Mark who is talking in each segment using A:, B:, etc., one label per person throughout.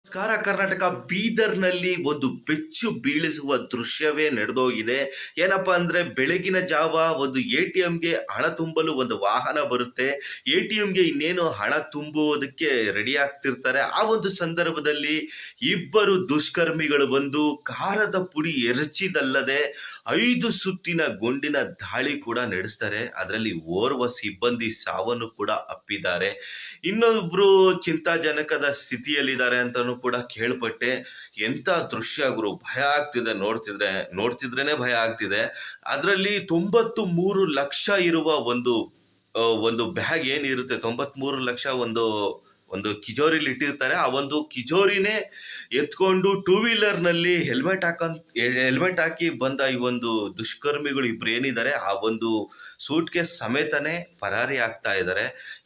A: ನಮಸ್ಕಾರ ಕರ್ನಾಟಕ. ಬೀದರ್ನಲ್ಲಿ ಒಂದು ಬೆಚ್ಚು ಬೀಳಿಸುವ ದೃಶ್ಯವೇ ನಡೆದೋಗಿದೆ. ಏನಪ್ಪಾ ಅಂದ್ರೆ ಬೆಳಗಿನ ಜಾವ ಒಂದು ಎ.ಟಿ.ಎಂಗೆ ಹಣ ತುಂಬಲು ಒಂದು ವಾಹನ ಬರುತ್ತೆ. ಎ.ಟಿ.ಎಂಗೆ ಇನ್ನೇನು ಹಣ ತುಂಬುವುದಕ್ಕೆ ರೆಡಿ ಆಗ್ತಿರ್ತಾರೆ. ಆ ಒಂದು ಸಂದರ್ಭದಲ್ಲಿ ಇಬ್ಬರು ದುಷ್ಕರ್ಮಿಗಳು ಬಂದು ಖಾರದ ಪುಡಿ ಎರಚಿದಲ್ಲದೆ 5 ಸುತ್ತಿನ ಗುಂಡಿನ ದಾಳಿ ಕೂಡ ನಡೆಸ್ತಾರೆ. ಅದರಲ್ಲಿ ಓರ್ವ ಸಿಬ್ಬಂದಿ ಸಾವನ್ನು ಕೂಡ ಅಪ್ಪಿದ್ದಾರೆ. ಇನ್ನೊಬ್ರು ಚಿಂತಾಜನಕದ ಸ್ಥಿತಿಯಲ್ಲಿದ್ದಾರೆ ಅಂತಾನೂ ಕೂಡ ಕೇಳ್ಪಟ್ಟೆ. ಎಂತ ದೃಶ್ಯ ಗುರು, ಭಯ ಆಗ್ತಿದೆ. ನೋಡ್ತಿದ್ರೇನೆ ಭಯ ಆಗ್ತಿದೆ. ಅದರಲ್ಲಿ 93 ಲಕ್ಷ ಇರುವ ಒಂದು ಬ್ಯಾಗ್ ಏನಿರುತ್ತೆ, 93 ಲಕ್ಷ ಒಂದು ಒಂದು ಕಿಜೋರಿಲಿ ಇಟ್ಟಿರ್ತಾರೆ. ಆ ಒಂದು ಕಿಜೋರಿನೇ ಎತ್ಕೊಂಡು ಟೂ ವೀಲರ್ ನಲ್ಲಿ ಹೆಲ್ಮೆಟ್ ಹಾಕಿ ಬಂದ ಈ ಒಂದು ದುಷ್ಕರ್ಮಿಗಳು ಇಬ್ರು ಏನಿದ್ದಾರೆ, ಆ ಒಂದು ಸೂಟ್ ಕೇಸ್ ಸಮೇತನೇ ಪರಾರಿ ಆಗ್ತಾ ಇದ್ದಾರೆ.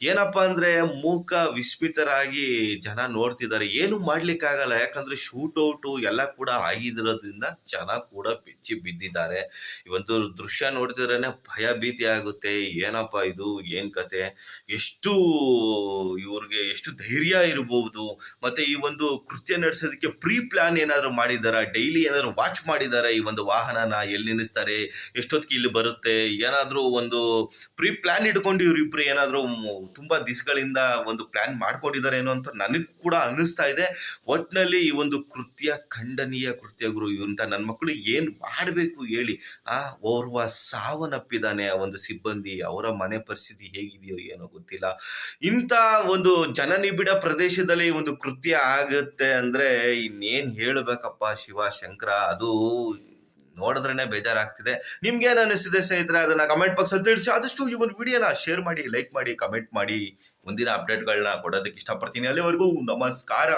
A: ಏನಪ್ಪಾ ಅಂದ್ರೆ ಮೂಕ ವಿಸ್ಮಿತರಾಗಿ ಜನ ನೋಡ್ತಿದ್ದಾರೆ. ಏನು ಮಾಡ್ಲಿಕ್ಕಾಗಲ್ಲ, ಯಾಕಂದ್ರೆ ಶೂಟ್ ಔಟು ಎಲ್ಲ ಕೂಡ ಆಗಿರೋದ್ರಿಂದ ಜನ ಕೂಡ ಬೆಚ್ಚಿ ಬಿದ್ದಿದ್ದಾರೆ. ಈ ಒಂದು ದೃಶ್ಯ ನೋಡ್ತಿದ್ರೇನೆ ಭಯ ಭೀತಿ ಆಗುತ್ತೆ. ಏನಪ್ಪಾ ಇದು, ಏನ್ ಕತೆ, ಎಷ್ಟು ಇವ್ರಿಗೆ ಎಷ್ಟು ಧೈರ್ಯ ಇರಬಹುದು. ಮತ್ತೆ ಈ ಒಂದು ಕೃತ್ಯ ನಡೆಸೋದಕ್ಕೆ ಪ್ರೀ ಪ್ಲಾನ್ ಏನಾದ್ರು ಮಾಡಿದಾರ, ಡೈಲಿ ಏನಾದ್ರು ವಾಚ್ ಮಾಡಿದಾರ, ಈ ಒಂದು ವಾಹನನ ಎಲ್ಲಿ ನಿಲ್ಲಿಸ್ತಾರೆ, ಎಷ್ಟೊತ್ತಿಗೆ ಇಲ್ಲಿ ಬರುತ್ತೆ, ಏನಾದ್ರೂ ಒಂದು ಪ್ರೀ ಪ್ಲಾನ್ ಇಟ್ಕೊಂಡು ಇವರಿಬ್ರು ಏನಾದ್ರು ತುಂಬಾ ದಿವಸಗಳಿಂದ ಒಂದು ಪ್ಲಾನ್ ಮಾಡ್ಕೊಂಡಿದ್ದಾರೆ ಏನೋ ಅಂತ ನನಗೂ ಕೂಡ ಅನ್ನಿಸ್ತಾ ಇದೆ. ಒಟ್ನಲ್ಲಿ ಈ ಒಂದು ಕೃತ್ಯ ಖಂಡನೀಯ ಕೃತ್ಯ ಗುರು. ಇವಂತ ನನ್ನ ಮಕ್ಕಳು ಏನ್ ಮಾಡ್ಬೇಕು ಹೇಳಿ. ಓರ್ವ ಸಾವನ್ನಪ್ಪಿದ್ದಾನೆ, ಆ ಒಂದು ಸಿಬ್ಬಂದಿ. ಅವರ ಮನೆ ಪರಿಸ್ಥಿತಿ ಹೇಗಿದೆಯೋ ಏನೋ ಗೊತ್ತಿಲ್ಲ. ಇಂಥ ಒಂದು ಜನನಿಬಿಡ ಪ್ರದೇಶದಲ್ಲಿ ಒಂದು ಕೃತ್ಯ ಆಗುತ್ತೆ ಅಂದ್ರೆ ಇನ್ನೇನ್ ಹೇಳ್ಬೇಕಪ್ಪ ಶಿವ ಶಂಕರ. ಅದು ನೋಡಿದ್ರೇನೆ ಬೇಜಾರಾಗ್ತಿದೆ. ನಿಮ್ಗೇನ್ ಅನಿಸ್ತಿದೆ ಸ್ನೇಹಿತರೆ, ಅದನ್ನ ಕಮೆಂಟ್ ಬಾಕ್ಸ್ ಅಲ್ಲಿ ತಿಳಿಸಿ. ಆದಷ್ಟು ಈ ಒಂದು ವಿಡಿಯೋನ ಶೇರ್ ಮಾಡಿ, ಲೈಕ್ ಮಾಡಿ, ಕಮೆಂಟ್ ಮಾಡಿ. ಮುಂದಿನ ಅಪ್ಡೇಟ್ಗಳನ್ನ ಕೊಡೋದಕ್ಕೆ ಇಷ್ಟಪಡ್ತೀನಿ. ಅಲ್ಲಿವರೆಗೂ ನಮಸ್ಕಾರ.